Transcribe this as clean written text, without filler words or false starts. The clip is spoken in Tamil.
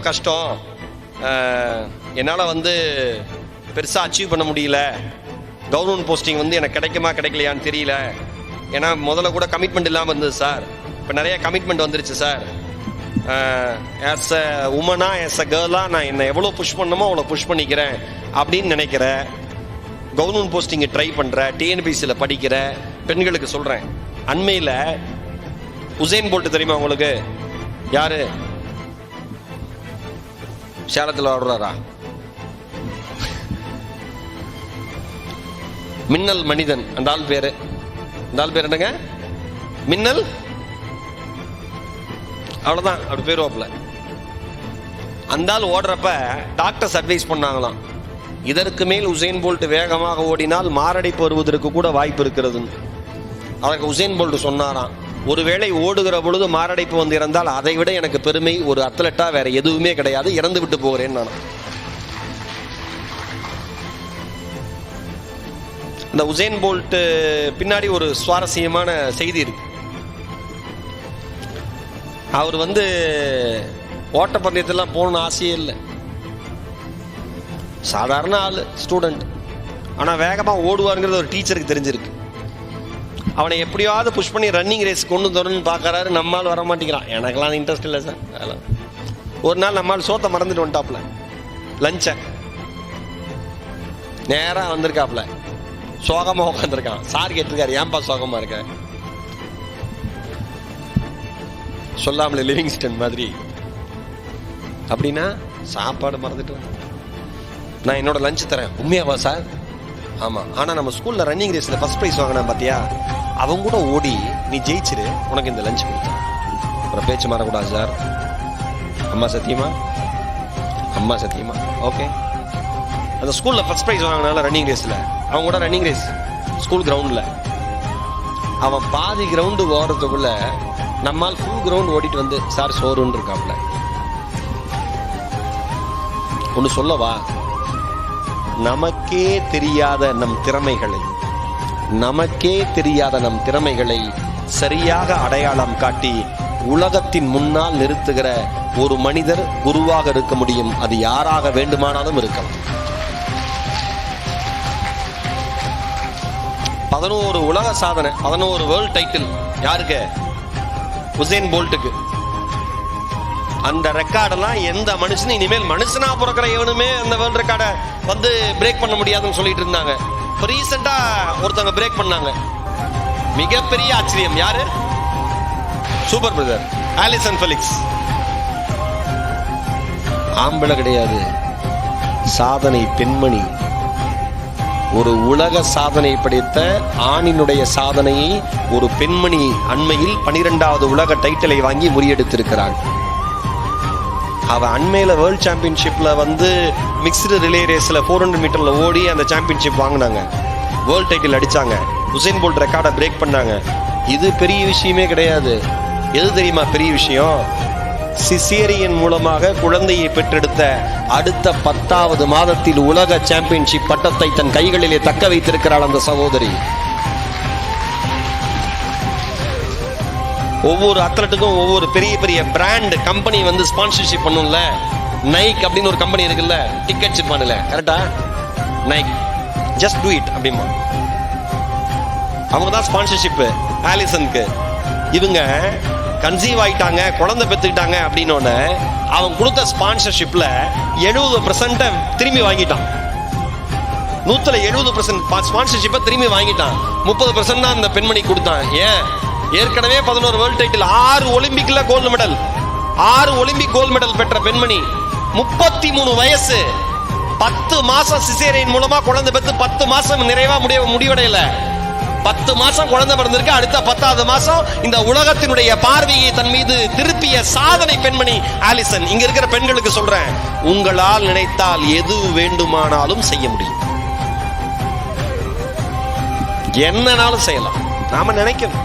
கஷ்டம், என்னால் வந்து பெருசாக அச்சீவ் பண்ண முடியல, கவர்மெண்ட் போஸ்டிங் வந்து எனக்கு கிடைக்குமா கிடைக்கலையான்னு தெரியல, ஏன்னா முதல்ல கூட கமிட்மெண்ட் இல்லாமல் இருந்தது சார், இப்போ நிறைய கமிட்மெண்ட் வந்துருச்சு சார், ஆஸ் அ உமனா ஆஸ் அ கேர்ளாக நான் என்னை எவ்வளோ புஷ் பண்ணணுமோ அவ்வளோ புஷ் பண்ணிக்கிறேன் அப்படின்னு நினைக்கிற, கவர்மெண்ட் போஸ்டிங்கை ட்ரை பண்ணுற, டிஎன்பிசியில் படிக்கிற பெண்களுக்கு சொல்கிறேன். அண்மையில் உசேன் போல்ட் தெரியுமா உங்களுக்கு? யாரு? சேலத்தில் ஆடுறாரா? மின்னல் மனிதன் அந்த ஆள் பேரு. அந்த ஆள் பேர் என்னங்க? மின்னல், அவ்வளவுதான், அப்படி பேருவாப்புல. அந்த ஆள் ஓடுறப்ப டாக்டர்ஸ் அட்வைஸ் பண்ணாங்களாம், இதற்கு மேல் உசேன் போல்ட் வேகமாக ஓடினால் மாரடைப்பு வருவதற்கு கூட வாய்ப்பு இருக்கிறது. அதற்கு உசேன் போல்ட் சொன்னாராம், ஒருவேளை ஓடுகிற பொழுது மாரடைப்பு வந்து இறந்தால் அதை விட எனக்கு பெருமை ஒரு அத்லட்டா வேற எதுவுமே கிடையாது, இறந்து விட்டு போகிறேன் நான். இந்த உசேன் போல்ட் பின்னாடி ஒரு சுவாரஸ்யமான செய்தி இருக்கு. அவர் வந்து ஓட்டப்பந்தயத்தெல்லாம் போகணும்னு ஆசையே இல்லை, சாதாரண ஆள், ஸ்டூடெண்ட். ஆனால் வேகமாக ஓடுவாருங்கிறது ஒரு டீச்சருக்கு தெரிஞ்சிருக்கு. அவனை எப்படியாவது புஷ் பண்ணி ரன்னிங் ரேஸ் கொண்டு வரணும்னு பார்க்கறாரு. நம்மால் வர மாட்டேங்கிறான். எனக்கெல்லாம் இன்ட்ரெஸ்ட் இல்லை சார். அதெல்லாம் ஒரு நாள் நம்மால் சோத்தை மறந்துட்டு வந்துட்டாப்புல, லஞ்சை நேராக வந்திருக்காப்புல, சோகமாக உட்காந்துருக்கான். சார் கேட்டிருக்காரு, ஏன்பா சோகமாக இருக்க? சொல்லாமலே லிவிங்ஸ்டன் மாதிரி. அப்படின்னா சாப்பாடு மறந்துட்டு நான் என்னோட லஞ்ச் தரேன். உண்மையாவா சார்? ஆமாம். ஆனால் நம்ம ஸ்கூலில் ரன்னிங் ரேஸில் ஃபர்ஸ்ட் ப்ரைஸ் வாங்கினா பார்த்தியா, அவங்க கூட ஓடி நீ ஜெயிச்சிரு, உனக்கு இந்த லஞ்ச் கொடுத்தேன். அப்புறம் பேச்சு மாறக்கூடாது சார். அம்மா சத்தியமா? அம்மா சத்தியமா? ஓகே. அந்த ஸ்கூலில் ஃபர்ஸ்ட் ப்ரைஸ் வாங்கினால ரன்னிங் ரேஸில் அவங்க கூட ரன்னிங் ரேஸ் ஸ்கூல் கிரவுண்டில் அவன் பாதி கிரவுண்டு ஓடுறதுக்குள்ள நம்மால் ஃபுல் கிரவுண்ட் ஓடிட்டு வந்து சார் சோறுன்னு இருக்காப்புல. ஒன்று சொல்லவா, நமக்கே தெரியாத நம் திறமைகளை சரியாக அடையாளம் காட்டி உலகத்தின் முன்னால் நிறுத்துகிற ஒரு மனிதர் குருவாக இருக்க முடியும். அது யாராக வேண்டுமானாலும் இருக்கலாம். 11 உலக சாதனை, 11 வேர்ல்ட் டைட்டில் யாருக்கு? உசேன் போல்ட்டுக்கு. அந்த ரெக்கார்டெல்லாம் எந்த மனுஷனும் இனிமேல் மனுஷனா பிறக்கிற எவனுமே அந்த வேர்ல்ட் ரெக்கார்டை வந்து பிரேக் பண்ண முடியாதுன்னு சொல்லிட்டு இருந்தாங்க. இப்போ ரீசெண்டா ஒருத்தவங்க பிரேக் பண்ணாங்க. மிகப்பெரிய ஆச்சரியம். யாரு? Super brother Allison Felix. ஆம்பளை கிடையாது, சாதனை பெண்மணி. ஒரு உலக சாதனை படைத்த ஆணினுடைய சாதனையை ஒரு பெண்மணி அண்மையில் 12வது உலக டைட்டிலை வாங்கி முறியெடுத்திருக்கிறாள். அவ அண்மையில வேர்ல்ட் சாம்பியன்ஷிப்ல வந்து மிக்ஸ்டு ரிலே ரேஸ்ல 400 மீட்டர்ல ஓடி அந்த சாம்பியன்ஷிப் வாங்கினாங்க, வேர்ல்ட் டைட்டில் அடிச்சாங்க, உசேன் போல்ட் ரெக்கார்டை பிரேக் பண்ணாங்க. இது பெரிய விஷயமே கிடையாது. எது தெரியுமா பெரிய விஷயம்? சிசேரியன் மூலமாக குழந்தையை பெற்றெடுத்த அடுத்த 10வது மாதத்தில் உலக சாம்பியன்ஷிப் பட்டத்தை தன் கைகளிலே தக்க வைத்திருக்கிறாள் அந்த சகோதரி. ஒவ்வொரு அத்லட்டுக்கும் ஒவ்வொரு பெரிய பெரிய பிராண்ட் கம்பெனி வந்து ஸ்பான்சர்ஷிப் பண்ணும்ல. நைக் அப்படின்னு ஒரு கம்பெனி இருக்குல்ல, டிக்கெட் சிப் பண்ணல, கரெக்டா? நைக் ஜஸ்ட் டூ இட் அப்படிமா, அவங்க தான் ஸ்பான்சர்ஷிப் ஆலிசனுக்கு. இவங்க கன்சீவ் ஆயிட்டாங்க, குழந்தை பெற்றுக்கிட்டாங்க அப்படின்னு அவன் கொடுத்த ஸ்பான்சர்ஷிப்ல 70% திரும்பி வாங்கிட்டான். 170% ஸ்பான்சர்ஷிப்பை திரும்பி வாங்கிட்டான். 30% தான் அந்த பெண்மணி கொடுத்தான். ஏன்? ஏற்கனவே 11 வேர்ல்ட் டைட்டில், 6 ஒலிம்பிக்ல gold medal, 6 Olympic gold medal பெற்ற பெண்மணி, 33 வயசு, 10 மாசம் சிசேரியன் மூலமா குழந்தை பெற்று 10 மாசம் நிறைவா முடிவடையல. 10 மாசம் குழந்தை பிறந்திருக்கு. அடுத்த 10வது மாசம் இந்த உலகத்தினுடைய பார்வையை தன் மீது திருப்பிய சாதனை பெண்மணி ஆலிசன். இங்க இருக்கிற பெண்களுக்கு சொல்றேன், உங்களால் நினைத்தால் எது வேண்டுமானாலும் செய்ய முடியும். என்னனாலும் செய்யலாம். நாம நினைக்கணும்.